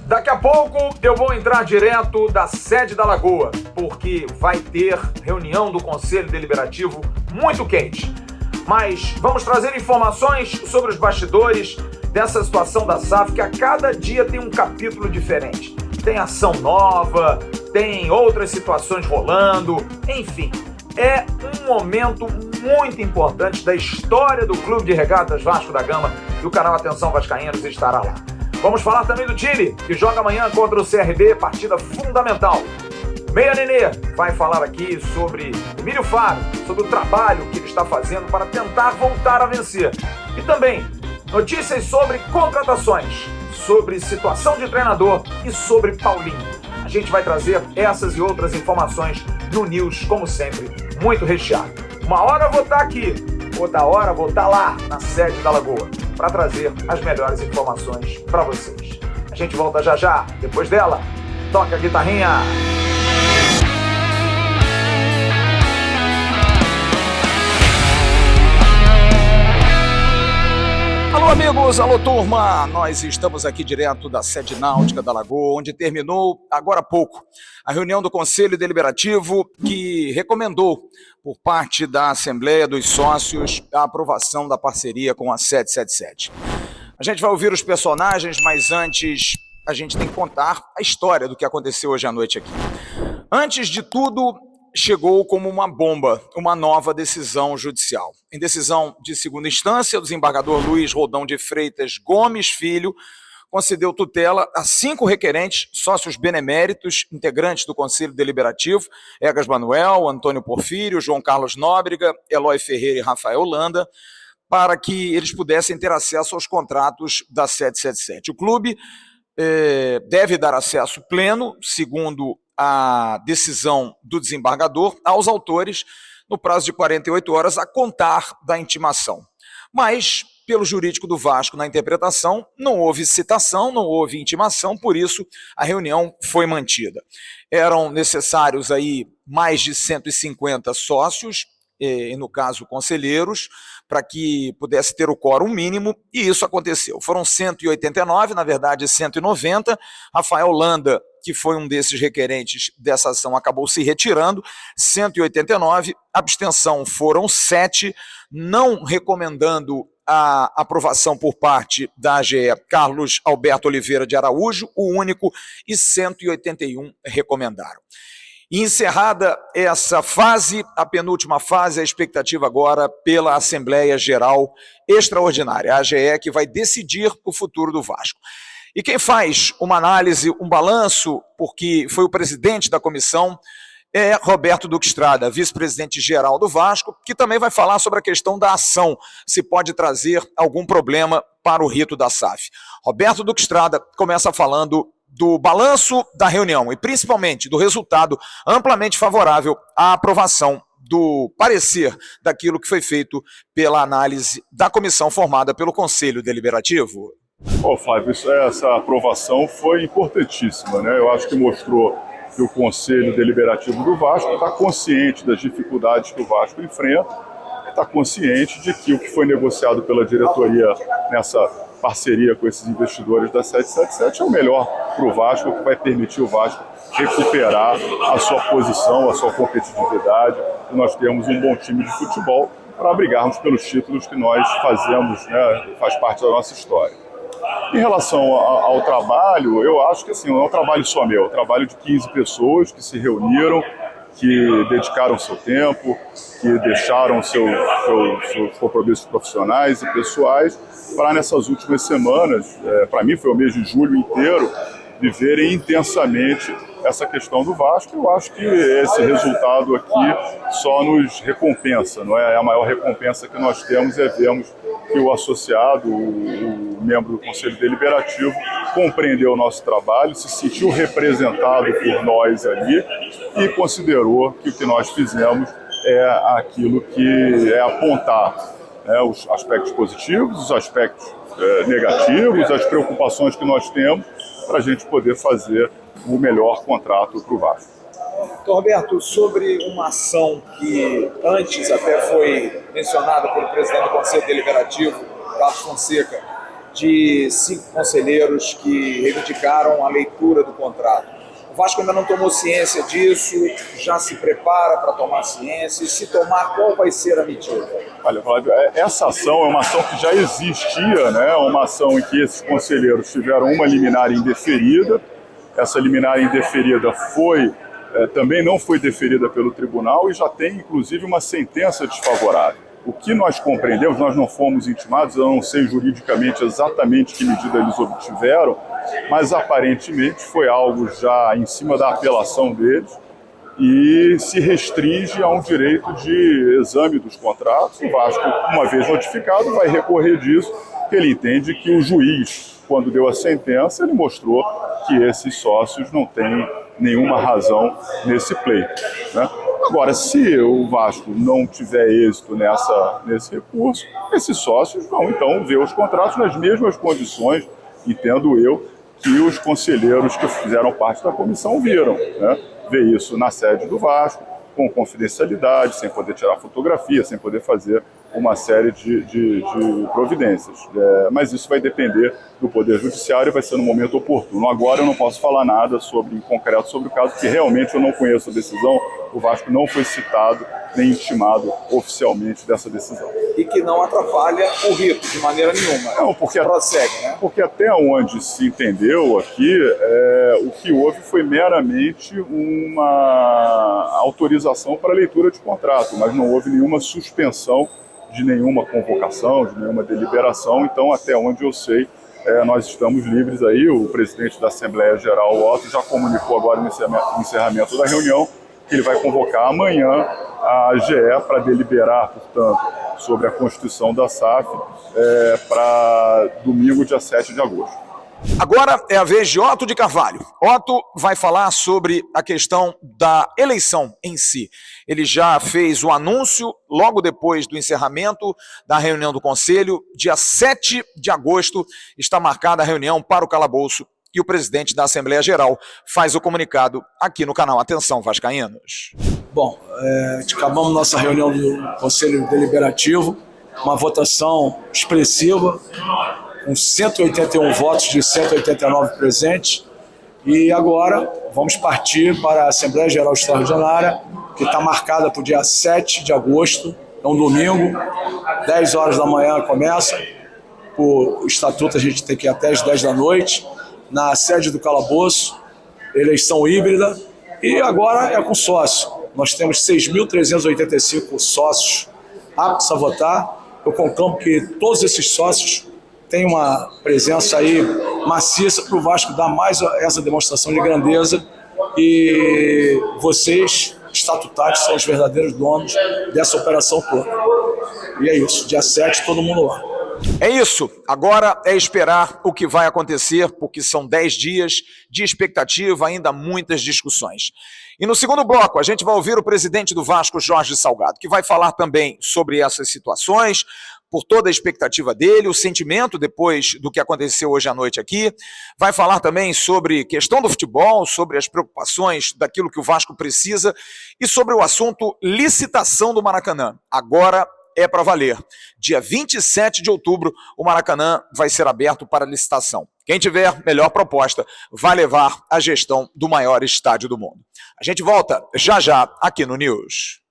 Daqui a pouco eu vou entrar direto da sede da Lagoa, porque vai ter reunião do Conselho Deliberativo muito quente. Mas vamos trazer informações sobre os bastidores dessa situação da SAF, que a cada dia tem um capítulo diferente. Tem ação nova, tem outras situações rolando, enfim. É um momento muito importante da história do Clube de Regatas Vasco da Gama e o canal Atenção Vascaínos estará lá. Vamos falar também do time, que joga amanhã contra o CRB, partida fundamental. Meia Nenê vai falar aqui sobre Emílio Faro, sobre o trabalho que ele está fazendo para tentar voltar a vencer. E também notícias sobre contratações, sobre situação de treinador e sobre Paulinho. A gente vai trazer essas e outras informações no News, como sempre, muito recheado. Uma hora eu vou estar aqui, outra hora eu vou estar lá, na sede da Lagoa, para trazer as melhores informações para vocês. A gente volta já já, depois dela, toca a guitarrinha! Alô amigos, alô turma, nós estamos aqui direto da sede náutica da Lagoa, onde terminou agora há pouco a reunião do Conselho Deliberativo que recomendou por parte da Assembleia dos Sócios a aprovação da parceria com a 777. A gente vai ouvir os personagens, mas antes a gente tem que contar a história do que aconteceu hoje à noite aqui. Antes de tudo, chegou como uma bomba uma nova decisão judicial. Em decisão de segunda instância, o desembargador Luiz Rodão de Freitas Gomes Filho concedeu tutela a 5 requerentes, sócios beneméritos, integrantes do Conselho Deliberativo, Egas Manuel, Antônio Porfírio, João Carlos Nóbrega, Eloy Ferreira e Rafael Landa, para que eles pudessem ter acesso aos contratos da 777. O clube deve dar acesso pleno, segundo a decisão do desembargador, aos autores no prazo de 48 horas a contar da intimação. Mas, pelo jurídico do Vasco na interpretação, não houve citação, não houve intimação, por isso a reunião foi mantida. Eram necessários aí mais de 150 sócios, e no caso conselheiros, para que pudesse ter o quórum mínimo, e isso aconteceu. Foram 189, na verdade 190, Rafael Landa, que foi um desses requerentes dessa ação, acabou se retirando, 189, abstenção foram 7, não recomendando a aprovação por parte da AGE, Carlos Alberto Oliveira de Araújo, o único, e 181 recomendaram. E encerrada essa fase, a penúltima fase, a expectativa agora pela Assembleia Geral Extraordinária, a AGE, que vai decidir o futuro do Vasco. E quem faz uma análise, um balanço, porque foi o presidente da comissão, é Roberto Duque Estrada, vice-presidente geral do Vasco, que também vai falar sobre a questão da ação, se pode trazer algum problema para o rito da SAF. Roberto Duque Estrada começa falando do balanço da reunião e principalmente do resultado amplamente favorável à aprovação do parecer daquilo que foi feito pela análise da comissão formada pelo Conselho Deliberativo. Flávio, essa aprovação foi importantíssima, né? Eu acho que mostrou que o Conselho Deliberativo do Vasco está consciente das dificuldades que o Vasco enfrenta, está consciente de que o que foi negociado pela diretoria nessa parceria com esses investidores da 777 é o melhor para o Vasco, que vai permitir o Vasco recuperar a sua posição, a sua competitividade, e nós temos um bom time de futebol para brigarmos pelos títulos que nós fazemos, né, faz parte da nossa história. Em relação ao trabalho, eu acho que assim, não é um trabalho só meu, é um trabalho de 15 pessoas que se reuniram, que dedicaram seu tempo, que deixaram seus compromissos profissionais e pessoais para nessas últimas semanas, para mim foi o mês de julho inteiro, viverem intensamente essa questão do Vasco. Eu acho que esse resultado aqui só nos recompensa, não é? A maior recompensa que nós temos é vermos que o associado, o membro do Conselho Deliberativo, compreendeu o nosso trabalho, se sentiu representado por nós ali e considerou que o que nós fizemos é aquilo que é apontar, né, os aspectos positivos, os aspectos negativos, as preocupações que nós temos para a gente poder fazer o melhor contrato para o Vasco. Então, Roberto, sobre uma ação que antes até foi mencionada pelo presidente do Conselho Deliberativo, Carlos Fonseca, de 5 conselheiros que reivindicaram a leitura do contrato. O Vasco ainda não tomou ciência disso, já se prepara para tomar ciência, e se tomar, qual vai ser a medida? Olha, Flávio, essa ação é uma ação que já existia, né? Uma ação em que esses conselheiros tiveram uma liminar indeferida. Essa liminar indeferida também não foi deferida pelo tribunal e já tem, inclusive, uma sentença desfavorável. O que nós compreendemos, nós não fomos intimados, eu não sei juridicamente exatamente que medida eles obtiveram, mas aparentemente foi algo já em cima da apelação deles e se restringe a um direito de exame dos contratos. O Vasco, uma vez notificado, vai recorrer disso, porque ele entende que o juiz, quando deu a sentença, ele mostrou que esses sócios não têm nenhuma razão nesse pleito, né? Agora, se o Vasco não tiver êxito nesse recurso, esses sócios vão então ver os contratos nas mesmas condições, entendo eu, que os conselheiros que fizeram parte da comissão viram, né? Ver isso na sede do Vasco, com confidencialidade, sem poder tirar fotografia, sem poder fazer uma série de providências. Mas isso vai depender do Poder Judiciário e vai ser no momento oportuno. Agora eu não posso falar nada em concreto sobre o caso, porque realmente eu não conheço a decisão. O Vasco não foi citado nem intimado oficialmente dessa decisão. E que não atrapalha o rito de maneira nenhuma. Não, porque prossegue, né? Porque até onde se entendeu aqui, o que houve foi meramente uma autorização para leitura de contrato, mas não houve nenhuma suspensão de nenhuma convocação, de nenhuma deliberação. Então, até onde eu sei, nós estamos livres aí. O presidente da Assembleia Geral, o Otto, já comunicou agora no encerramento da reunião que ele vai convocar amanhã a AGE para deliberar, portanto, sobre a constituição da SAF para domingo, dia 7 de agosto. Agora é a vez de Otto de Carvalho. Otto vai falar sobre a questão da eleição em si. Ele já fez o anúncio logo depois do encerramento da reunião do Conselho. Dia 7 de agosto está marcada a reunião para o calabouço e o presidente da Assembleia Geral faz o comunicado aqui no canal Atenção Vascaínos. Bom, acabamos nossa reunião do Conselho Deliberativo, uma votação expressiva, com 181 votos de 189 presentes, e agora vamos partir para a Assembleia Geral Extraordinária, que está marcada para o dia 7 de agosto, é um domingo, 10 horas da manhã começa, por estatuto a gente tem que ir até as 10 da noite, na sede do calabouço, eleição híbrida, e agora é com sócio. Nós temos 6.385 sócios aptos a votar. Eu conclamo que todos esses sócios têm uma presença aí maciça para o Vasco dar mais essa demonstração de grandeza, e vocês, estatutários, são os verdadeiros donos dessa operação toda. E é isso, dia 7, todo mundo lá. É isso, agora é esperar o que vai acontecer, porque são 10 dias de expectativa, ainda muitas discussões. E no segundo bloco, a gente vai ouvir o presidente do Vasco, Jorge Salgado, que vai falar também sobre essas situações, por toda a expectativa dele, o sentimento depois do que aconteceu hoje à noite aqui. Vai falar também sobre questão do futebol, sobre as preocupações daquilo que o Vasco precisa e sobre o assunto licitação do Maracanã. Agora é para valer. Dia 27 de outubro, o Maracanã vai ser aberto para licitação. Quem tiver melhor proposta vai levar a gestão do maior estádio do mundo. A gente volta já já aqui no News.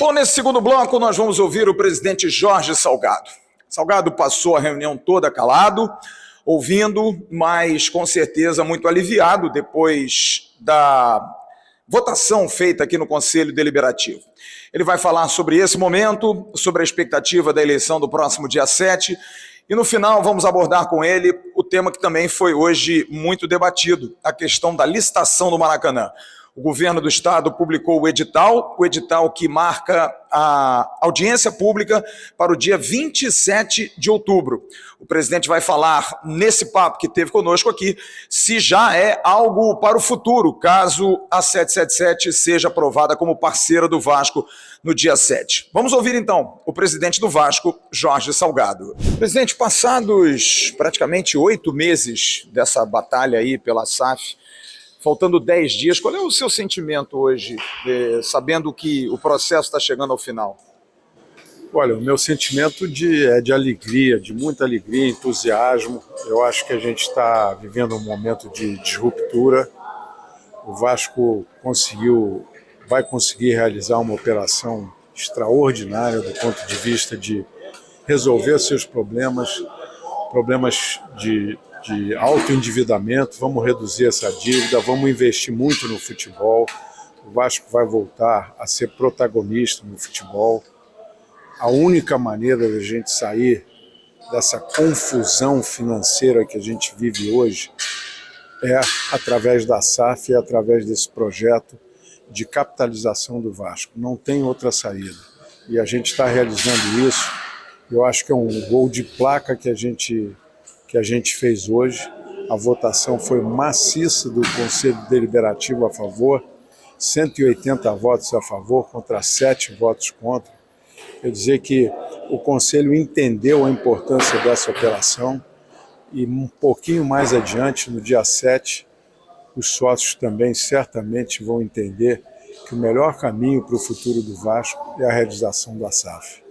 Bom, nesse segundo bloco nós vamos ouvir o presidente Jorge Salgado. Salgado passou a reunião toda calado, ouvindo, mas com certeza muito aliviado depois da votação feita aqui no Conselho Deliberativo. Ele vai falar sobre esse momento, sobre a expectativa da eleição do próximo dia 7, e no final vamos abordar com ele o tema que também foi hoje muito debatido, a questão da licitação do Maracanã. O governo do estado publicou o edital que marca a audiência pública para o dia 27 de outubro. O presidente vai falar nesse papo que teve conosco aqui, se já é algo para o futuro, caso a 777 seja aprovada como parceira do Vasco no dia 7. Vamos ouvir então o presidente do Vasco, Jorge Salgado. Presidente, passados praticamente 8 meses dessa batalha aí pela SAF, faltando 10 dias, qual é o seu sentimento hoje, sabendo que o processo está chegando ao final? Olha, o meu sentimento é de alegria, de muita alegria, entusiasmo. Eu acho que a gente está vivendo um momento de disruptura. O Vasco vai conseguir realizar uma operação extraordinária do ponto de vista de resolver seus problemas de alto endividamento. Vamos reduzir essa dívida, vamos investir muito no futebol. O Vasco vai voltar a ser protagonista no futebol. A única maneira de a gente sair dessa confusão financeira que a gente vive hoje é através da SAF, é através desse projeto de capitalização do Vasco. Não tem outra saída. E a gente está realizando isso. Eu acho que é um gol de placa que a gente fez hoje. A votação foi maciça do Conselho Deliberativo a favor, 180 votos a favor contra 7 votos contra. Quer dizer que o Conselho entendeu a importância dessa operação e um pouquinho mais adiante, no dia 7, os sócios também certamente vão entender que o melhor caminho para o futuro do Vasco é a realização da SAF.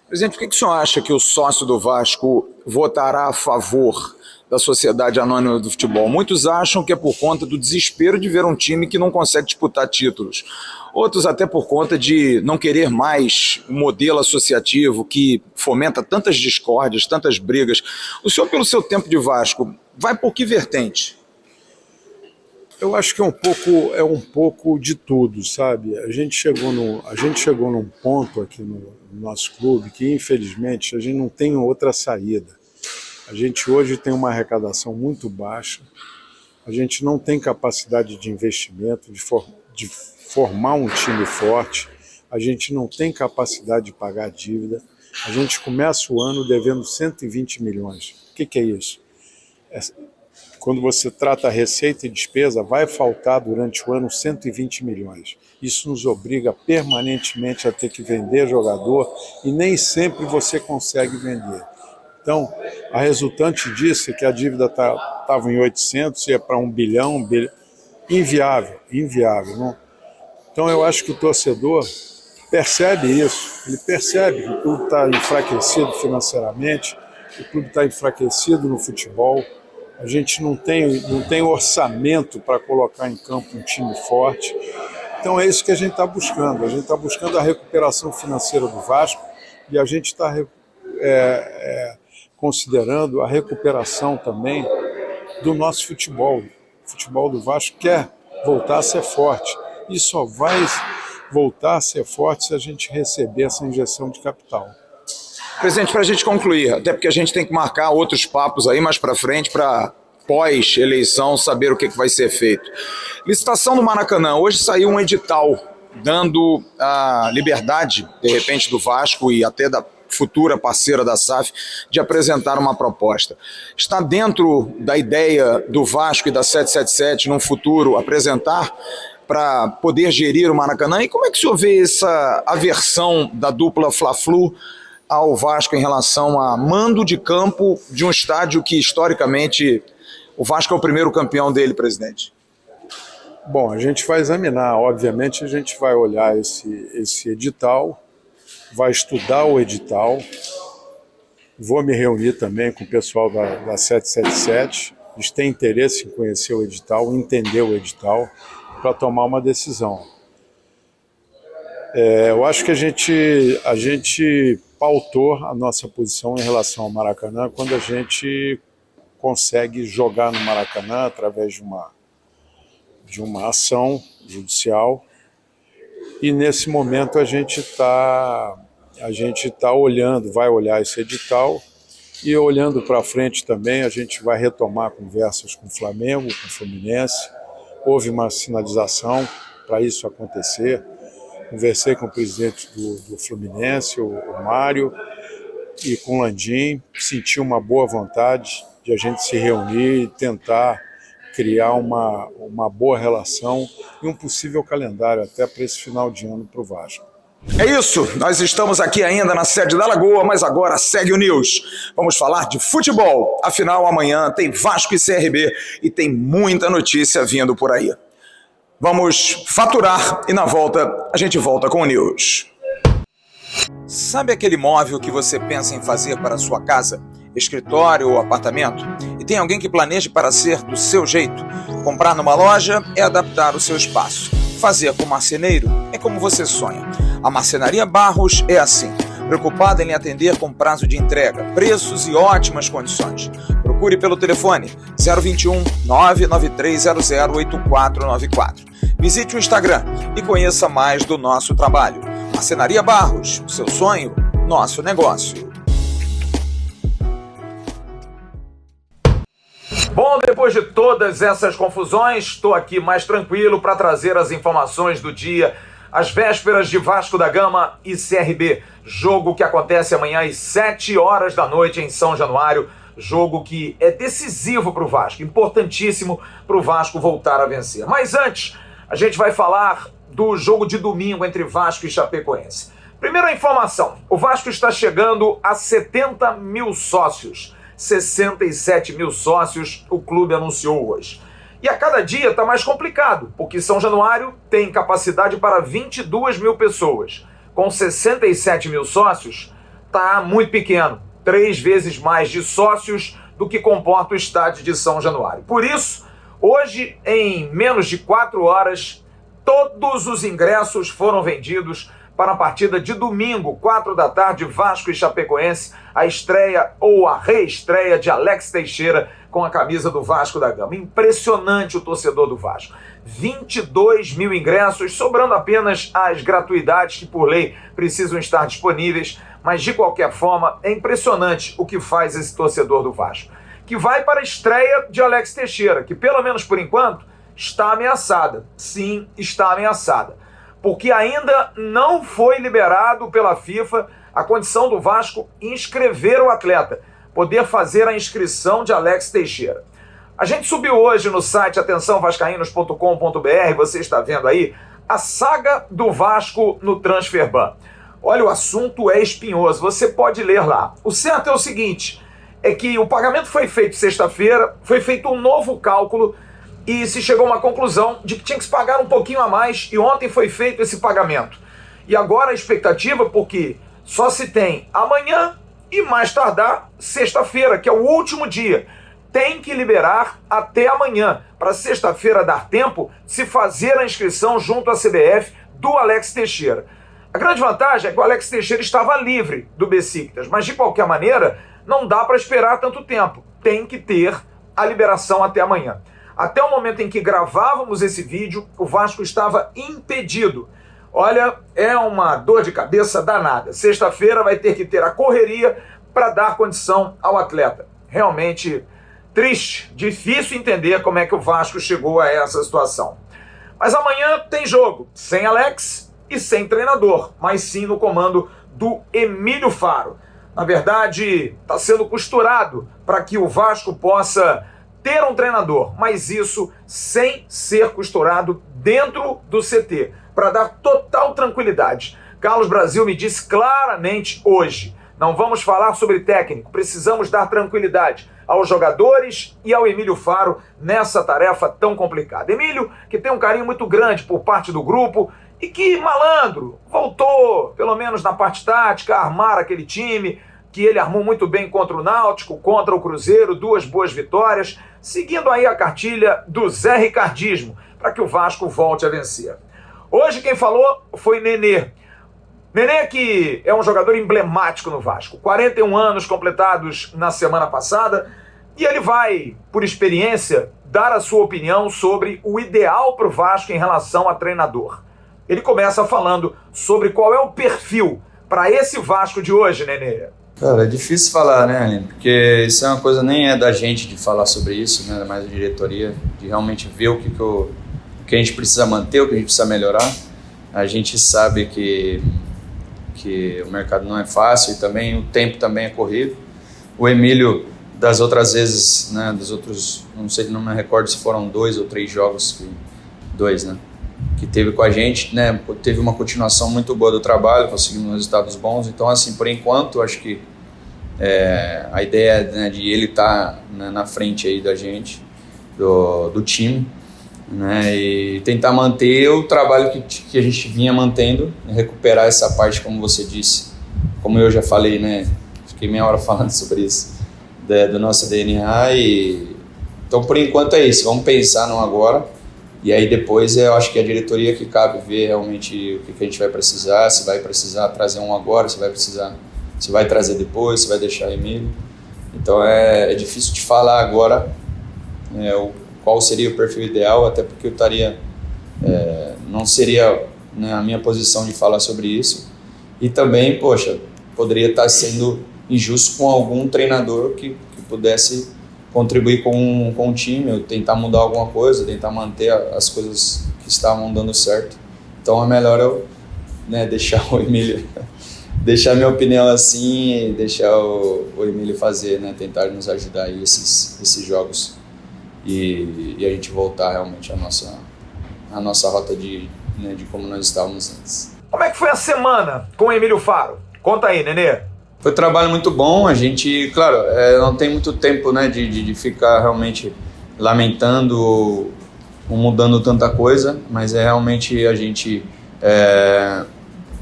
Presidente, por que o senhor acha que o sócio do Vasco votará a favor da Sociedade Anônima do Futebol? Muitos acham que é por conta do desespero de ver um time que não consegue disputar títulos. Outros até por conta de não querer mais um modelo associativo que fomenta tantas discórdias, tantas brigas. O senhor, pelo seu tempo de Vasco, vai por que vertente? Eu acho que é um pouco de tudo, sabe? A gente chegou num ponto aqui no nosso clube que, infelizmente, a gente não tem outra saída. A gente hoje tem uma arrecadação muito baixa, a gente não tem capacidade de investimento, de formar um time forte, a gente não tem capacidade de pagar dívida, a gente começa o ano devendo 120 milhões. O que é isso? Quando você trata receita e despesa, vai faltar durante o ano 120 milhões. Isso nos obriga permanentemente a ter que vender jogador e nem sempre você consegue vender. Então, a resultante disso é que a dívida estava em 800, ia para 1 bilhão, inviável. Não? Então, eu acho que o torcedor percebe isso, ele percebe que o clube está enfraquecido financeiramente, o clube está enfraquecido no futebol, a gente não tem orçamento para colocar em campo um time forte. Então, é isso que a gente está buscando. A gente está buscando a recuperação financeira do Vasco e a gente está considerando a recuperação também do nosso futebol. O futebol do Vasco quer voltar a ser forte e só vai voltar a ser forte se a gente receber essa injeção de capital. Presidente, para a gente concluir, até porque a gente tem que marcar outros papos aí mais para frente para pós-eleição saber o que vai ser feito. Licitação do Maracanã. Hoje saiu um edital dando a liberdade, de repente, do Vasco e até da futura parceira da SAF, de apresentar uma proposta. Está dentro da ideia do Vasco e da 777, num futuro, apresentar para poder gerir o Maracanã? E como é que o senhor vê essa aversão da dupla Fla-Flu ao Vasco em relação a mando de campo de um estádio que, historicamente, o Vasco é o primeiro campeão dele, presidente? Bom, a gente vai examinar, obviamente a gente vai olhar esse edital, vai estudar o edital, vou me reunir também com o pessoal da 777, eles têm interesse em conhecer o edital, entender o edital, para tomar uma decisão. Eu acho que a gente pautou a nossa posição em relação ao Maracanã quando a gente consegue jogar no Maracanã através de uma ação judicial, e nesse momento a gente está olhando, vai olhar esse edital, e olhando para frente também a gente vai retomar conversas com o Flamengo, com o Fluminense. Houve uma sinalização para isso acontecer. Conversei com o presidente do Fluminense, o Mário, e com o Landim, senti uma boa vontade de a gente se reunir e tentar criar uma boa relação e um possível calendário até para esse final de ano para o Vasco. É isso, nós estamos aqui ainda na sede da Lagoa, mas agora segue o News. Vamos falar de futebol, afinal amanhã tem Vasco e CRB e tem muita notícia vindo por aí. Vamos faturar e na volta a gente volta com o News. Sabe aquele imóvel que você pensa em fazer para a sua casa, escritório ou apartamento? E tem alguém que planeje para ser do seu jeito? Comprar numa loja é adaptar o seu espaço. Fazer com marceneiro é como você sonha. A Marcenaria Barros é assim, preocupada em lhe atender com prazo de entrega, preços e ótimas condições. Procure pelo telefone 021 99300 8494. Visite o Instagram e conheça mais do nosso trabalho. Marcenaria Barros, seu sonho, nosso negócio. Bom, depois de todas essas confusões, estou aqui mais tranquilo para trazer as informações do dia, às vésperas de Vasco da Gama e CRB. Jogo que acontece amanhã às 7 horas da noite em São Januário. Jogo que é decisivo para o Vasco, importantíssimo para o Vasco voltar a vencer. Mas antes, a gente vai falar do jogo de domingo entre Vasco e Chapecoense. Primeira informação, o Vasco está chegando a 70 mil sócios. 67 mil sócios o clube anunciou hoje. E a cada dia está mais complicado, porque São Januário tem capacidade para 22 mil pessoas. Com 67 mil sócios, está muito pequeno. 3 vezes mais de sócios do que comporta o estádio de São Januário. Por isso, hoje, em menos de 4 horas, todos os ingressos foram vendidos para a partida de domingo, 4 da tarde, Vasco e Chapecoense, a estreia ou a reestreia de Alex Teixeira com a camisa do Vasco da Gama. Impressionante o torcedor do Vasco. 22 mil ingressos, sobrando apenas as gratuidades que por lei precisam estar disponíveis, mas de qualquer forma é impressionante o que faz esse torcedor do Vasco, que vai para a estreia de Alex Teixeira, que pelo menos por enquanto está ameaçada. Sim, está ameaçada. Porque ainda não foi liberado pela FIFA a condição do Vasco inscrever o atleta, poder fazer a inscrição de Alex Teixeira. A gente subiu hoje no site atençãovascaínos.com.br, você está vendo aí, a saga do Vasco no Transferban. Olha, o assunto é espinhoso, você pode ler lá. O certo é o seguinte, é que o pagamento foi feito sexta-feira, foi feito um novo cálculo, e se chegou a uma conclusão de que tinha que se pagar um pouquinho a mais, e ontem foi feito esse pagamento. E agora a expectativa, porque só se tem amanhã e mais tardar sexta-feira, que é o último dia. Tem que liberar até amanhã, para sexta-feira dar tempo de se fazer a inscrição junto à CBF do Alex Teixeira. A grande vantagem é que o Alex Teixeira estava livre do Besiktas, mas de qualquer maneira não dá para esperar tanto tempo. Tem que ter a liberação até amanhã. Até o momento em que gravávamos esse vídeo, o Vasco estava impedido. Olha, é uma dor de cabeça danada. Sexta-feira vai ter que ter a correria para dar condição ao atleta. Realmente triste, difícil entender como é que o Vasco chegou a essa situação. Mas amanhã tem jogo, sem Alex e sem treinador, mas sim no comando do Emílio Faro. Na verdade, está sendo costurado para que o Vasco possa ter um treinador, mas isso sem ser costurado dentro do CT, para dar total tranquilidade. Carlos Brasil me disse claramente hoje, não vamos falar sobre técnico, precisamos dar tranquilidade aos jogadores e ao Emílio Faro nessa tarefa tão complicada. Emílio, que tem um carinho muito grande por parte do grupo e que, malandro, voltou, pelo menos na parte tática, a armar aquele time, que ele armou muito bem contra o Náutico, contra o Cruzeiro, 2 boas vitórias, seguindo aí a cartilha do Zé Ricardismo, para que o Vasco volte a vencer. Hoje quem falou foi Nenê. Nenê, que é um jogador emblemático no Vasco, 41 anos completados na semana passada, e ele vai, por experiência, dar a sua opinião sobre o ideal para o Vasco em relação a treinador. Ele começa falando sobre qual é o perfil para esse Vasco de hoje, Nenê. Cara, é difícil falar, né, Aline? Porque isso é uma coisa, nem é da gente de falar sobre isso, né? Mais da diretoria, de realmente ver o que a gente precisa manter, o que a gente precisa melhorar. A gente sabe que o mercado não é fácil e também o tempo também é corrido. O Emílio, das outras vezes, né, dos outros, não sei, não me recordo se foram 2 ou 3 jogos, 2, né, que teve com a gente, né, teve uma continuação muito boa do trabalho, conseguimos resultados bons. Então, assim, por enquanto, acho que a ideia, né, de ele estar, né, na frente aí da gente, do time, né? E tentar manter o trabalho que a gente vinha mantendo, recuperar essa parte, como você disse, como eu já falei, né? Fiquei meia hora falando sobre isso, do nosso DNA. Então, por enquanto é isso, vamos pensar no agora, e aí depois eu acho que a diretoria que cabe ver realmente o que a gente vai precisar, se vai precisar trazer um agora, se vai trazer depois, se vai deixar Emílio. Então é difícil de falar agora qual seria o perfil ideal, até porque eu estaria, não seria, né, a minha posição de falar sobre isso, e também, poxa, poderia estar sendo injusto com algum treinador que pudesse contribuir com o time, ou tentar mudar alguma coisa, tentar manter as coisas que estavam dando certo. Então é melhor eu, né, deixar o Emílio, deixar minha opinião assim e deixar o Emílio fazer, né, tentar nos ajudar aí esses jogos e a gente voltar realmente à nossa rota de como nós estávamos antes. Como é que foi a semana com o Emílio Faro? Conta aí, Nenê. Foi um trabalho muito bom, a gente, claro, não tem muito tempo, né, de ficar realmente lamentando ou mudando tanta coisa, mas é realmente a gente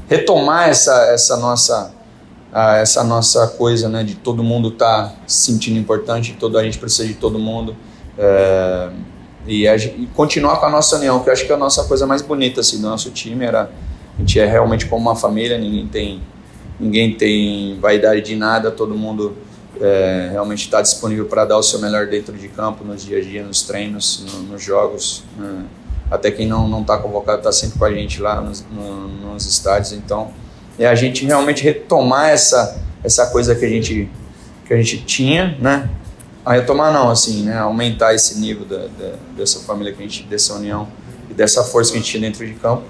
retomar essa nossa coisa, né, de todo mundo estar se sentindo importante, a gente precisa de todo mundo, e continuar com a nossa união, que eu acho que é a nossa coisa mais bonita assim, do nosso time, a gente é realmente como uma família, ninguém tem vaidade de nada, todo mundo realmente está disponível para dar o seu melhor dentro de campo, nos dia a dia, nos treinos, nos jogos, até quem não está convocado está sempre com a gente lá nos estádios. Então é a gente realmente retomar essa coisa que a gente tinha, né? A retomar não, assim, né? Aumentar esse nível dessa família que a gente, dessa união e dessa força que a gente tinha dentro de campo.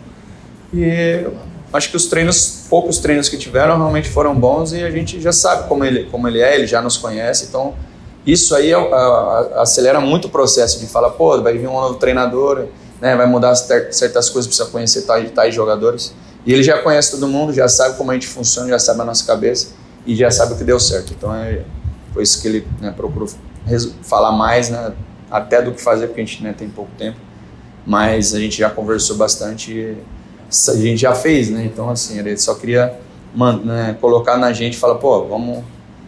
E acho que poucos treinos que tiveram realmente foram bons, e a gente já sabe como ele é, ele já nos conhece, então isso aí acelera muito o processo de falar, pô, vai vir um novo treinador, né, vai mudar certas coisas, precisa conhecer tais jogadores, e ele já conhece todo mundo, já sabe como a gente funciona, já sabe a nossa cabeça e já sabe o que deu certo. Então foi isso que ele, né, procurou falar mais, né, até do que fazer, porque a gente, né, tem pouco tempo, mas a gente já conversou bastante e a gente já fez, né? Então, assim, ele só queria colocar na gente e falar, pô, vamos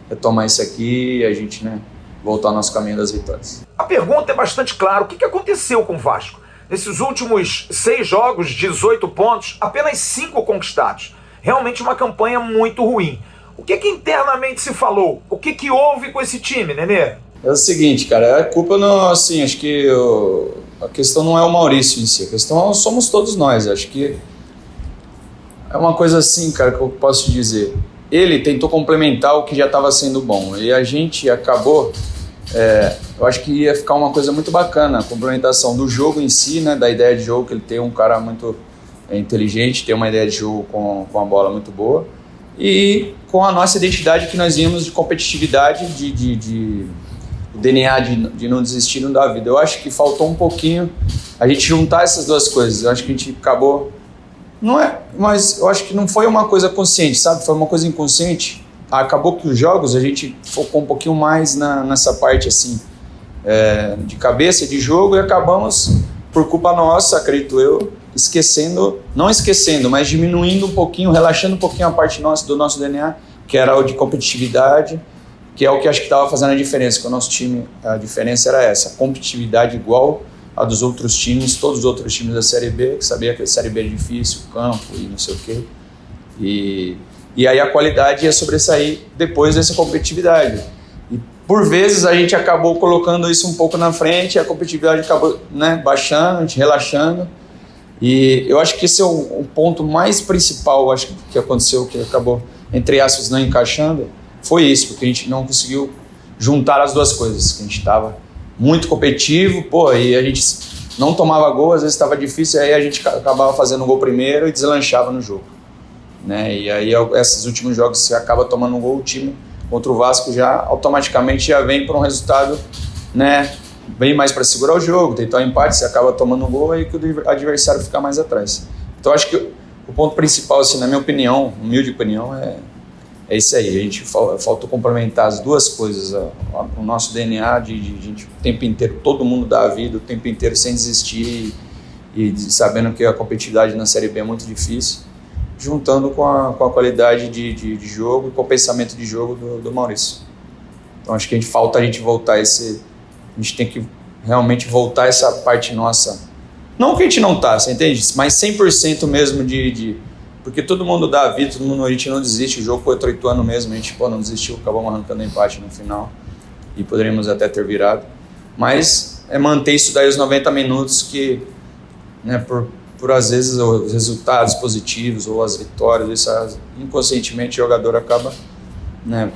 retomar isso aqui e a gente, né, voltar ao nosso caminho das vitórias. A pergunta é bastante clara. O que aconteceu com o Vasco? Nesses últimos 6 jogos, 18 pontos, apenas 5 conquistados. Realmente uma campanha muito ruim. O que internamente se falou? O que houve com esse time, Nenê? É o seguinte, cara, a culpa não, assim, acho que a questão não é o Maurício em si, a questão somos todos nós. Acho que é uma coisa assim, cara, que eu posso te dizer. Ele tentou complementar o que já estava sendo bom, e a gente acabou, eu acho que ia ficar uma coisa muito bacana, a complementação do jogo em si, né, da ideia de jogo, que ele tem um cara muito inteligente, tem uma ideia de jogo com a bola muito boa, e com a nossa identidade que nós íamos de competitividade, de DNA de não desistir, não dar vida. Eu acho que faltou um pouquinho a gente juntar essas duas coisas. Eu acho que a gente acabou... mas eu acho que não foi uma coisa consciente, sabe? Foi uma coisa inconsciente. Acabou que os jogos a gente focou um pouquinho mais nessa parte assim, de cabeça, de jogo, e acabamos, por culpa nossa, acredito eu, não esquecendo, mas diminuindo um pouquinho, relaxando um pouquinho a parte do nosso DNA, que era o de competitividade, que é o que acho que estava fazendo a diferença, que o nosso time, a diferença era essa, competitividade igual a dos outros times, todos os outros times da Série B, que sabia que a Série B é difícil, campo e não sei o quê, e aí a qualidade ia sobressair depois dessa competitividade. E por vezes a gente acabou colocando isso um pouco na frente, a competitividade acabou, né, baixando, a gente relaxando, e eu acho que esse é o ponto mais principal, acho que aconteceu, que acabou, entre aspas, não encaixando, foi isso, porque a gente não conseguiu juntar as duas coisas, que a gente estava muito competitivo, e a gente não tomava gol, às vezes estava difícil, aí a gente acabava fazendo o gol primeiro e deslanchava no jogo, né? E aí esses últimos jogos você acaba tomando um gol, o time contra o Vasco já automaticamente já vem para um resultado, né, bem mais para segurar o jogo, tentar um empate, você acaba tomando um gol, aí que o adversário fica mais atrás. Então acho que o ponto principal, assim, na minha opinião, humilde opinião, é isso aí, a gente faltou complementar as duas coisas, o nosso DNA de gente o tempo inteiro, todo mundo dá a vida o tempo inteiro sem desistir e sabendo que a competitividade na Série B é muito difícil, juntando com a qualidade de jogo e com o pensamento de jogo do Maurício. Então acho que falta a gente voltar a gente tem que realmente voltar essa parte nossa, não que a gente não tá, você entende? Mas 100% mesmo porque todo mundo dá a vida, a gente não desiste, o jogo foi 8 anos mesmo, a gente não desistiu, acabamos arrancando empate no final e poderíamos até ter virado, mas é manter isso daí os 90 minutos que, né, por às vezes os resultados positivos ou as vitórias, isso, inconscientemente o jogador acaba, né,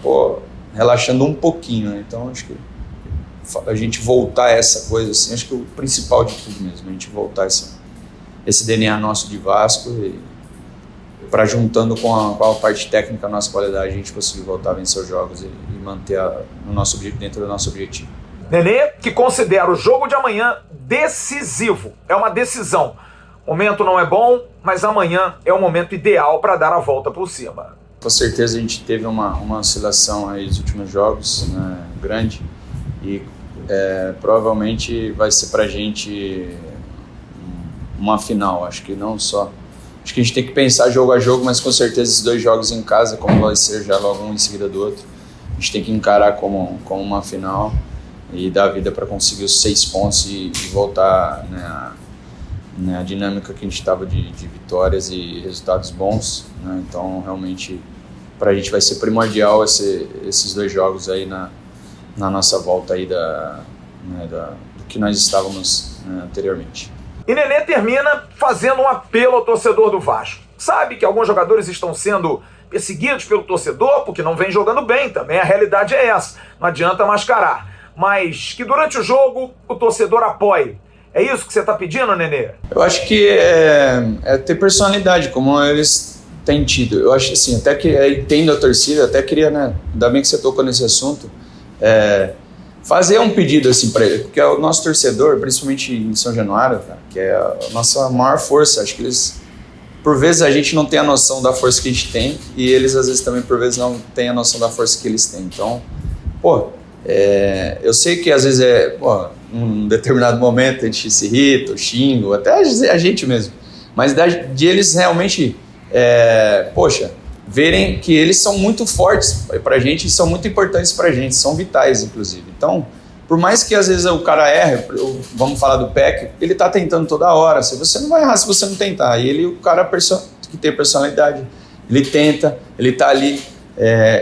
relaxando um pouquinho, né? Então acho que a gente voltar a essa coisa assim, acho que o principal de tudo mesmo, a gente voltar esse DNA nosso de Vasco e para juntando com a parte técnica, a nossa qualidade, a gente conseguir voltar a vencer os jogos e manter o nosso objetivo dentro do nosso objetivo. Nenê, que considera o jogo de amanhã decisivo, é uma decisão. O momento não é bom, mas amanhã é o momento ideal para dar a volta por cima. Com certeza a gente teve uma oscilação aí nos últimos jogos, né, grande, e provavelmente vai ser para a gente uma final, acho que não só. Acho que a gente tem que pensar jogo a jogo, mas com certeza esses 2 jogos em casa, como vai ser já logo um em seguida do outro, a gente tem que encarar como uma final e dar a vida para conseguir os 6 pontos e voltar, né, a dinâmica que a gente estava de vitórias e resultados bons, né? Então realmente para a gente vai ser primordial esses 2 jogos aí na nossa volta aí do que nós estávamos, né, anteriormente. E Nenê termina fazendo um apelo ao torcedor do Vasco. Sabe que alguns jogadores estão sendo perseguidos pelo torcedor porque não vem jogando bem, também a realidade é essa, não adianta mascarar. Mas que durante o jogo o torcedor apoie. É isso que você está pedindo, Nenê? Eu acho que é ter personalidade, como eles têm tido. Eu acho assim, até que entendo a torcida, até queria, né, ainda bem que você tocou nesse assunto, fazer um pedido assim para ele, porque é o nosso torcedor, principalmente em São Januário, cara, que é a nossa maior força. Acho que eles, por vezes a gente não tem a noção da força que a gente tem e eles às vezes também por vezes não têm a noção da força que eles têm. Então, eu sei que às vezes num determinado momento a gente se irrita, xinga, até a gente mesmo, mas de eles realmente, verem que eles são muito fortes pra gente e são muito importantes pra gente, são vitais, inclusive. Então, por mais que às vezes o cara erre, vamos falar do Peck, ele tá tentando toda hora, você não vai errar se você não tentar, e o cara que tem personalidade, ele tenta, ele tá ali,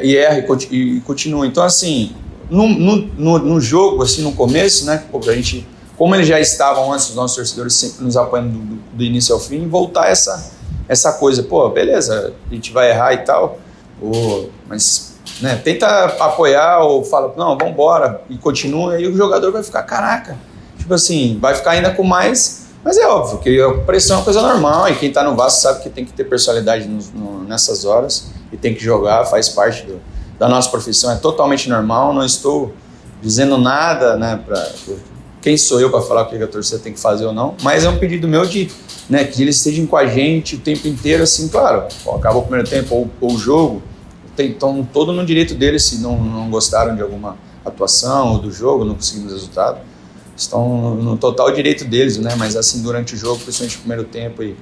e erra e continua. Então, assim, no jogo, assim, no começo, né, a gente, como eles já estavam antes, os nossos torcedores sempre nos apoiando do início ao fim, voltar essa coisa, beleza, a gente vai errar e tal, mas, né, tenta apoiar ou fala, não, vamos embora, e continua, e o jogador vai ficar, caraca, tipo assim, vai ficar ainda com mais, mas é óbvio que a pressão é uma coisa normal, e quem tá no Vasco sabe que tem que ter personalidade nessas horas, e tem que jogar, faz parte da nossa profissão, é totalmente normal, não estou dizendo nada, né, quem sou eu para falar o que a torcida tem que fazer ou não, mas é um pedido meu né, que eles estejam com a gente o tempo inteiro, assim, claro, acabou o primeiro tempo ou o jogo, estão todo no direito deles, se não gostaram de alguma atuação ou do jogo, não conseguimos resultado, estão no total direito deles, né, mas assim, durante o jogo, principalmente no primeiro tempo, e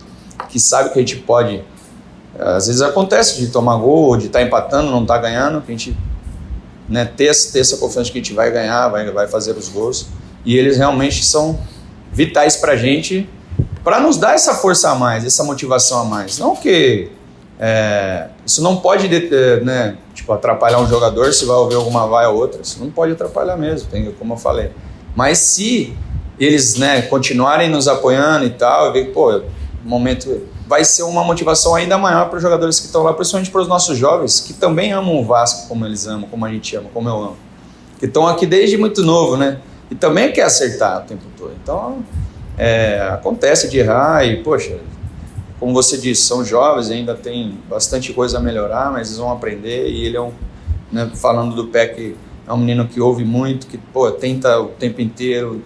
que sabe que a gente pode, às vezes acontece de tomar gol, de estar empatando, não estar ganhando, que a gente, né, ter essa confiança que a gente vai ganhar, vai fazer os gols, e eles realmente são vitais pra gente, para nos dar essa força a mais, essa motivação a mais. Não que isso não pode, né, tipo, atrapalhar um jogador, se vai haver alguma vaia ou outra, isso não pode atrapalhar mesmo, como eu falei. Mas se eles, né, continuarem nos apoiando e tal, eu vejo que, o momento vai ser uma motivação ainda maior para os jogadores que estão lá, principalmente para os nossos jovens, que também amam o Vasco como eles amam, como a gente ama, como eu amo. Que estão aqui desde muito novo, né? E também quer acertar o tempo todo. Então, acontece de errar e, poxa, como você disse, são jovens, ainda tem bastante coisa a melhorar, mas eles vão aprender. E ele né, falando do Peck, é um menino que ouve muito, que, tenta o tempo inteiro,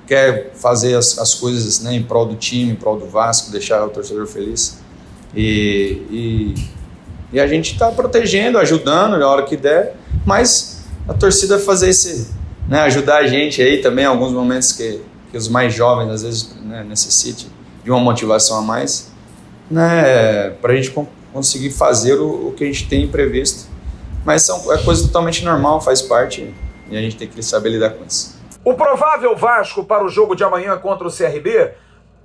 quer fazer as coisas, né, em prol do time, em prol do Vasco, deixar o torcedor feliz. E E a gente está protegendo, ajudando na hora que der, mas a torcida fazer esse, né, ajudar a gente aí também em alguns momentos que os mais jovens às vezes, né, necessitem de uma motivação a mais, né, para a gente conseguir fazer o que a gente tem previsto. Mas é coisa totalmente normal, faz parte, e a gente tem que saber lidar com isso. O provável Vasco para o jogo de amanhã contra o CRB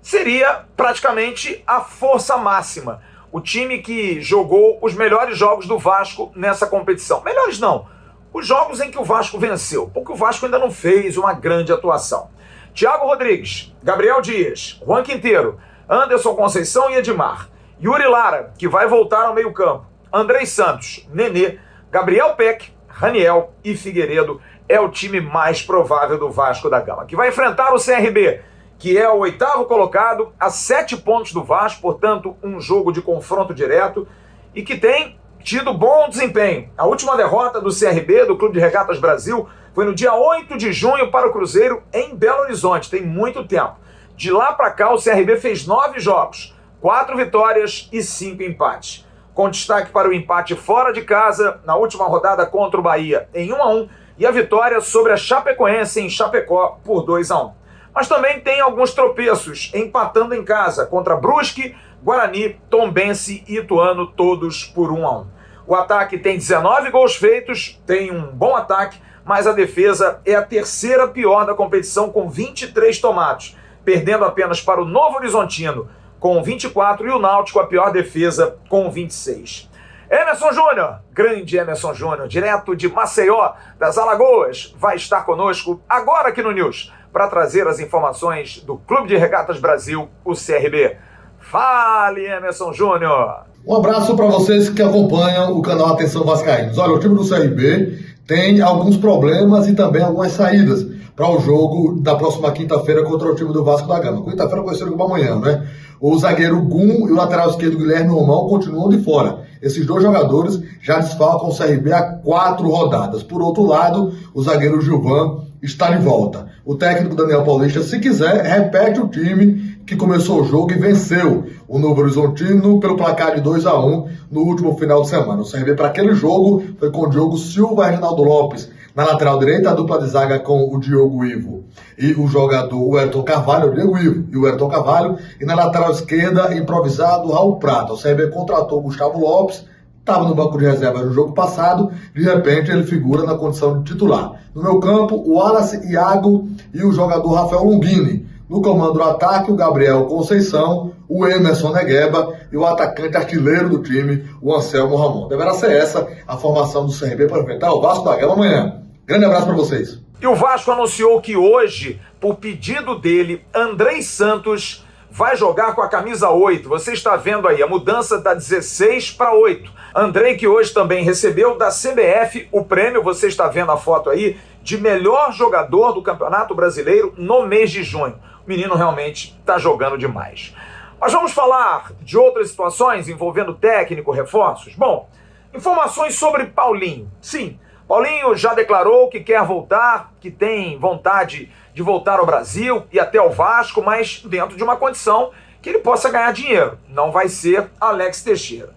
seria praticamente a força máxima. O time que jogou os melhores jogos do Vasco nessa competição. Melhores não, os jogos em que o Vasco venceu, porque o Vasco ainda não fez uma grande atuação. Thiago Rodrigues, Gabriel Dias, Juan Quinteiro, Anderson Conceição e Edmar. Yuri Lara, que vai voltar ao meio-campo. Andrei Santos, Nenê, Gabriel Peck, Raniel e Figueiredo é o time mais provável do Vasco da Gama, que vai enfrentar o CRB, que é o 8º colocado, a 7 pontos do Vasco, portanto, um jogo de confronto direto, e que tem tido bom desempenho. A última derrota do CRB, do Clube de Regatas Brasil, foi no dia 8 de junho para o Cruzeiro, em Belo Horizonte, tem muito tempo. De lá para cá, o CRB fez 9 jogos, 4 vitórias e 5 empates. Com destaque para o empate fora de casa, na última rodada contra o Bahia, em 1-1, e a vitória sobre a Chapecoense em Chapecó por 2-1. Mas também tem alguns tropeços, empatando em casa contra Brusque, Guarani, Tombense e Ituano, todos por 1-1. O ataque tem 19 gols feitos, tem um bom ataque, mas a defesa é a 3ª pior da competição, com 23 tomates, perdendo apenas para o Novo Horizontino, com 24, e o Náutico a pior defesa, com 26. Emerson Júnior, grande Emerson Júnior, direto de Maceió, das Alagoas, vai estar conosco agora aqui no News, para trazer as informações do Clube de Regatas Brasil, o CRB. Fale, Emerson Júnior! Um abraço para vocês que acompanham o canal Atenção Vascaínos. Olha, o time do CRB tem alguns problemas e também algumas saídas para o jogo da próxima quinta-feira contra o time do Vasco da Gama. Quinta-feira vai ser como amanhã, né? O zagueiro Gum e o lateral esquerdo Guilherme Romão continuam de fora. Esses dois jogadores já desfalcam o CRB há 4 rodadas. Por outro lado, o zagueiro Gilvan está de volta. O técnico Daniel Paulista, se quiser, repete o time que começou o jogo e venceu o Novo Horizontino pelo placar de 2-1 no último final de semana. O CRB para aquele jogo foi com o Diogo Silva e Reginaldo Lopes. Na lateral direita, a dupla de zaga com o Diogo Ivo e o jogador o Ayrton Carvalho, o Diego Ivo e o Ayrton Carvalho. E na lateral esquerda, improvisado, Raul Prata. O CRB contratou o Gustavo Lopes, estava no banco de reserva no jogo passado, de repente ele figura na condição de titular. No meu campo, o Wallace Iago e o jogador Rafael Longini. No comando do ataque, o Gabriel Conceição, o Emerson Negueba e o atacante artilheiro do time, o Anselmo Ramon. Deverá ser essa a formação do CRB para enfrentar o Vasco da Gama amanhã. Grande abraço para vocês. E o Vasco anunciou que hoje, por pedido dele, Andrei Santos vai jogar com a camisa 8. Você está vendo aí a mudança da 16 para 8. Andrei, que hoje também recebeu da CBF o prêmio, você está vendo a foto aí, de melhor jogador do Campeonato Brasileiro no mês de junho. O menino realmente está jogando demais. Mas vamos falar de outras situações envolvendo técnico, reforços? Bom, informações sobre Paulinho. Sim, Paulinho já declarou que quer voltar, que tem vontade de voltar ao Brasil e até ao Vasco, mas dentro de uma condição que ele possa ganhar dinheiro. Não vai ser Alex Teixeira.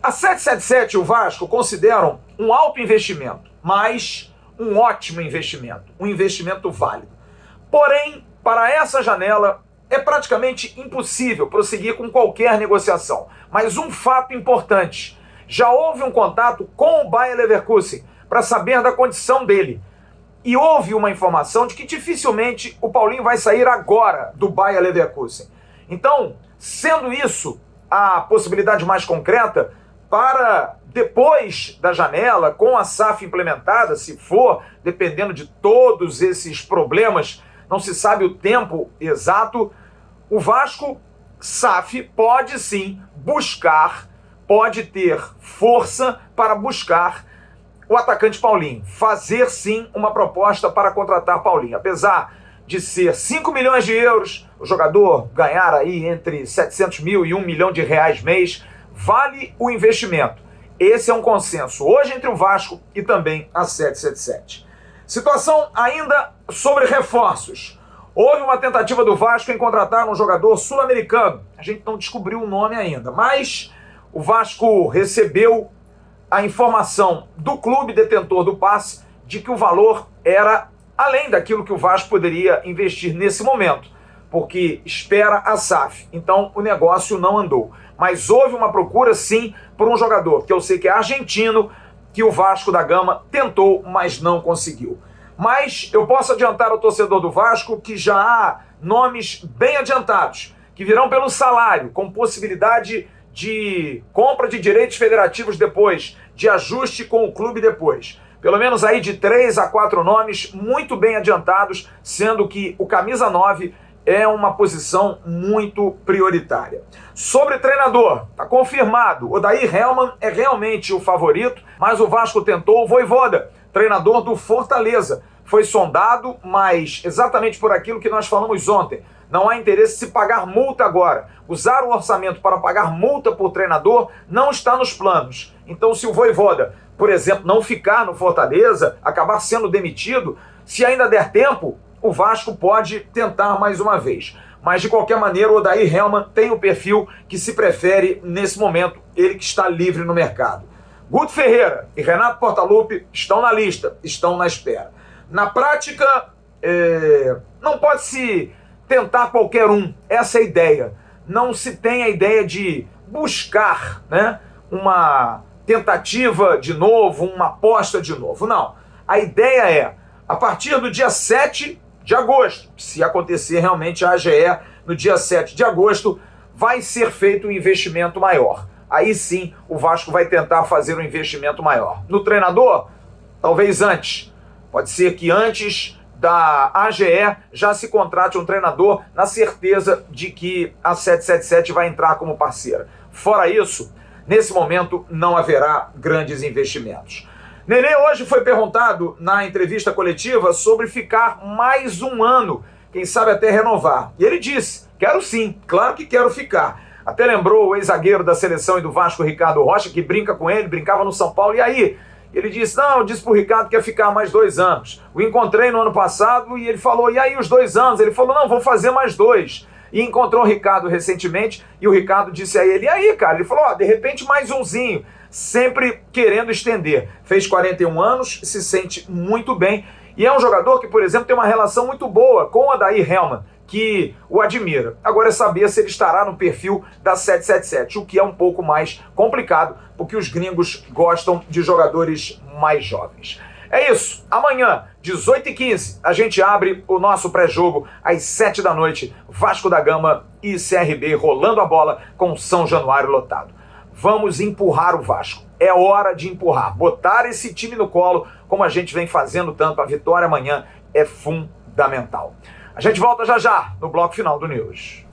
A 777 e o Vasco consideram um alto investimento, mas um ótimo investimento, um investimento válido. Porém, para essa janela, é praticamente impossível prosseguir com qualquer negociação. Mas um fato importante, já houve um contato com o Bayer Leverkusen para saber da condição dele. E houve uma informação de que dificilmente o Paulinho vai sair agora do Bayer Leverkusen. Então, sendo isso a possibilidade mais concreta, para depois da janela, com a SAF implementada, se for, dependendo de todos esses problemas, não se sabe o tempo exato, o Vasco, SAF, pode sim buscar, pode ter força para buscar o atacante Paulinho, fazer sim uma proposta para contratar Paulinho. Apesar de ser 5 milhões de euros, o jogador ganhar aí entre 700 mil e 1 milhão de reais mês, vale o investimento. Esse é um consenso hoje entre o Vasco e também a 777. Situação ainda sobre reforços. Houve uma tentativa do Vasco em contratar um jogador sul-americano. A gente não descobriu o nome ainda, mas o Vasco recebeu a informação do clube detentor do passe de que o valor era além daquilo que o Vasco poderia investir nesse momento, porque espera a SAF. Então o negócio não andou. Mas houve uma procura sim por um jogador, que eu sei que é argentino, que o Vasco da Gama tentou, mas não conseguiu. Mas eu posso adiantar ao torcedor do Vasco que já há nomes bem adiantados, que virão pelo salário, com possibilidade de compra de direitos federativos depois, de ajuste com o clube depois. Pelo menos aí de 3 a 4 nomes muito bem adiantados, sendo que o camisa 9 é uma posição muito prioritária. Sobre treinador, está confirmado, Odair Hellmann é realmente o favorito, mas o Vasco tentou o Vojvoda, treinador do Fortaleza. Foi sondado, mas exatamente por aquilo que nós falamos ontem. Não há interesse em se pagar multa agora. Usar o orçamento para pagar multa por treinador não está nos planos. Então, se o Vojvoda, por exemplo, não ficar no Fortaleza, acabar sendo demitido, se ainda der tempo, o Vasco pode tentar mais uma vez. Mas, de qualquer maneira, o Odair Hellmann tem o perfil que se prefere nesse momento, ele que está livre no mercado. Guto Ferreira e Renato Portaluppi estão na lista, estão na espera. Na prática, não pode se tentar qualquer um, essa é a ideia. Não se tem a ideia de buscar, né, uma tentativa de novo, uma aposta de novo. Não. A ideia é, a partir do dia 7 de agosto, se acontecer realmente a AGE no dia 7 de agosto, vai ser feito um investimento maior. Aí sim o Vasco vai tentar fazer um investimento maior. No treinador, talvez antes. Pode ser que antes da AGE já se contrate um treinador na certeza de que a 777 vai entrar como parceira. Fora isso, nesse momento não haverá grandes investimentos. Nenê hoje foi perguntado na entrevista coletiva sobre ficar mais um ano, quem sabe até renovar. E ele disse, quero sim, claro que quero ficar. Até lembrou o ex-zagueiro da seleção e do Vasco, Ricardo Rocha, que brinca com ele, brincava no São Paulo, e aí? Ele disse, não, eu disse pro Ricardo que ia ficar mais 2 anos. O encontrei no ano passado e ele falou, e aí os 2 anos? Ele falou, não, vou fazer mais 2. E encontrou o Ricardo recentemente e o Ricardo disse a ele, e aí, cara? Ele falou, de repente mais umzinho. Sempre querendo estender. Fez 41 anos, se sente muito bem. E é um jogador que, por exemplo, tem uma relação muito boa com o Odair Hellmann, que o admira. Agora é saber se ele estará no perfil da 777, o que é um pouco mais complicado, porque os gringos gostam de jogadores mais jovens. É isso. Amanhã, 18h15, a gente abre o nosso pré-jogo às 7 da noite. Vasco da Gama e CRB rolando a bola com São Januário lotado. Vamos empurrar o Vasco. É hora de empurrar. Botar esse time no colo, como a gente vem fazendo tanto. A vitória amanhã é fundamental. A gente volta já já no bloco final do News.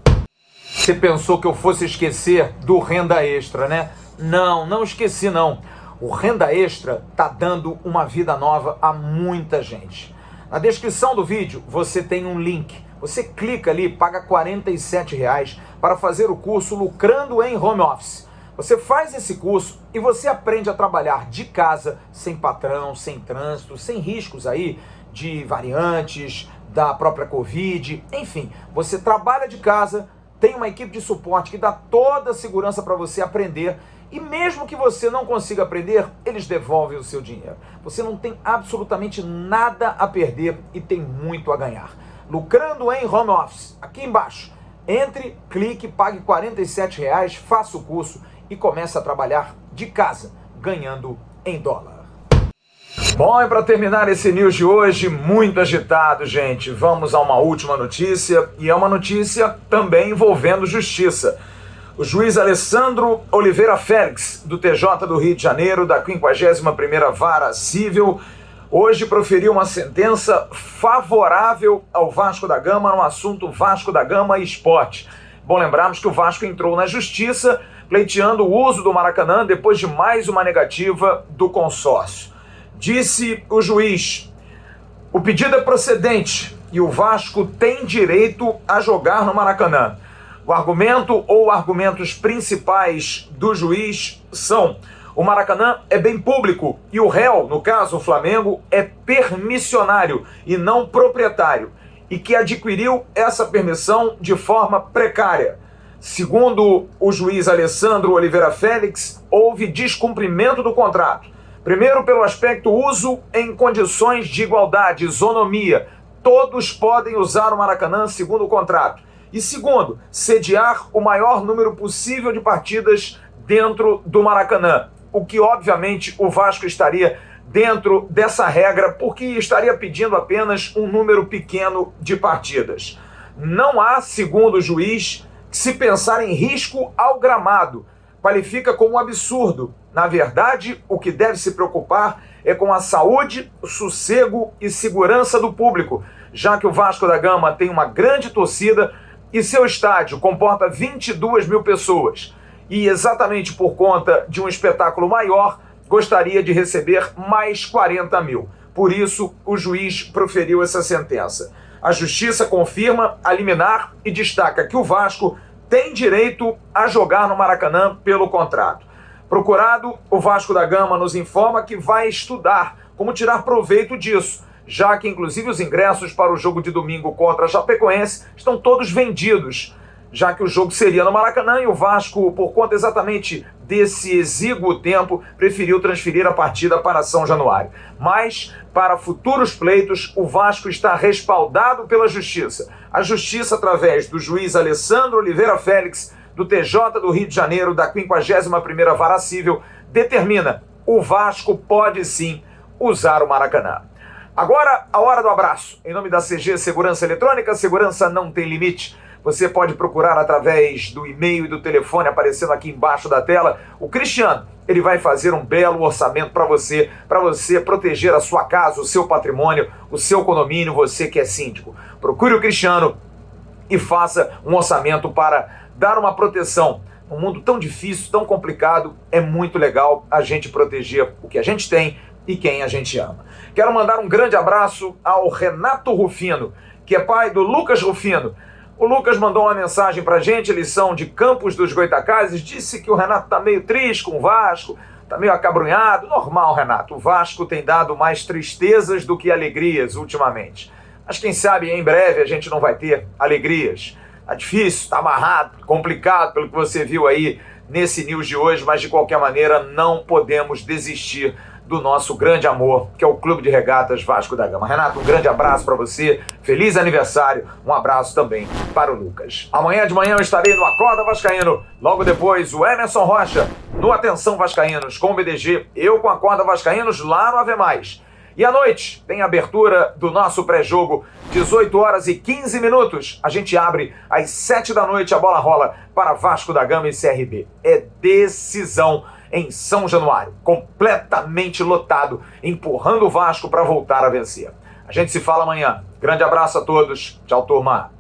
Você pensou que eu fosse esquecer do Renda Extra, né? Não, não esqueci não. O Renda Extra tá dando uma vida nova a muita gente. Na descrição do vídeo você tem um link. Você clica ali, paga R$ 47 para fazer o curso Lucrando em Home Office. Você faz esse curso e você aprende a trabalhar de casa, sem patrão, sem trânsito, sem riscos aí de variantes, da própria Covid, enfim. Você trabalha de casa, tem uma equipe de suporte que dá toda a segurança para você aprender e mesmo que você não consiga aprender, eles devolvem o seu dinheiro. Você não tem absolutamente nada a perder e tem muito a ganhar. Lucrando em Home Office, aqui embaixo. Entre, clique, pague R$ 47, faça o curso e comece a trabalhar de casa, ganhando em dólar. Bom, e para terminar esse news de hoje, muito agitado, gente, vamos a uma última notícia, e é uma notícia também envolvendo justiça. O juiz Alessandro Oliveira Félix, do TJ do Rio de Janeiro, da 51ª Vara Civil, hoje proferiu uma sentença favorável ao Vasco da Gama no assunto Vasco da Gama e Esporte. Bom lembrarmos que o Vasco entrou na justiça pleiteando o uso do Maracanã depois de mais uma negativa do consórcio. Disse o juiz, o pedido é procedente e o Vasco tem direito a jogar no Maracanã. O argumento ou argumentos principais do juiz são: o Maracanã é bem público e o réu, no caso o Flamengo, é permissionário e não proprietário, e que adquiriu essa permissão de forma precária. Segundo o juiz Alessandro Oliveira Félix, houve descumprimento do contrato. Primeiro, pelo aspecto uso em condições de igualdade, isonomia. Todos podem usar o Maracanã segundo o contrato. E segundo, sediar o maior número possível de partidas dentro do Maracanã. O que, obviamente, o Vasco estaria dentro dessa regra, porque estaria pedindo apenas um número pequeno de partidas. Não há, segundo o juiz, se pensar em risco ao gramado. Qualifica como um absurdo. Na verdade, o que deve se preocupar é com a saúde, o sossego e segurança do público, já que o Vasco da Gama tem uma grande torcida e seu estádio comporta 22 mil pessoas. E exatamente por conta de um espetáculo maior, gostaria de receber mais 40 mil. Por isso, o juiz proferiu essa sentença. A Justiça confirma a liminar e destaca que o Vasco tem direito a jogar no Maracanã pelo contrato. Procurado, o Vasco da Gama nos informa que vai estudar como tirar proveito disso, já que inclusive os ingressos para o jogo de domingo contra a Chapecoense estão todos vendidos, já que o jogo seria no Maracanã e o Vasco, por conta exatamente desse exíguo tempo, preferiu transferir a partida para São Januário. Mas, para futuros pleitos, o Vasco está respaldado pela Justiça. A Justiça, através do juiz Alessandro Oliveira Félix, do TJ do Rio de Janeiro, da 51ª Vara Cível, determina: o Vasco pode sim usar o Maracanã. Agora, a hora do abraço. Em nome da CG Segurança Eletrônica, segurança não tem limite. Você pode procurar através do e-mail e do telefone aparecendo aqui embaixo da tela. O Cristiano, ele vai fazer um belo orçamento para você proteger a sua casa, o seu patrimônio, o seu condomínio, você que é síndico. Procure o Cristiano e faça um orçamento para dar uma proteção. Num mundo tão difícil, tão complicado, é muito legal a gente proteger o que a gente tem e quem a gente ama. Quero mandar um grande abraço ao Renato Rufino, que é pai do Lucas Rufino. O Lucas mandou uma mensagem pra gente, eles são de Campos dos Goitacazes, disse que o Renato tá meio triste com o Vasco, tá meio acabrunhado. Normal, Renato, o Vasco tem dado mais tristezas do que alegrias ultimamente. Mas quem sabe em breve a gente não vai ter alegrias. Tá difícil, tá amarrado, complicado pelo que você viu aí nesse news de hoje, mas de qualquer maneira não podemos desistir do nosso grande amor, que é o Clube de Regatas Vasco da Gama. Renato, um grande abraço para você, feliz aniversário, um abraço também para o Lucas. Amanhã de manhã eu estarei no Acorda Vascaíno, logo depois o Emerson Rocha no Atenção Vascaínos com o BDG, eu com Acorda Vascaínos lá no Ave Mais. E à noite tem a abertura do nosso pré-jogo, 18h15. A gente abre às 7 da noite, a bola rola para Vasco da Gama e CRB. É decisão em São Januário, completamente lotado, empurrando o Vasco para voltar a vencer. A gente se fala amanhã. Grande abraço a todos. Tchau, turma.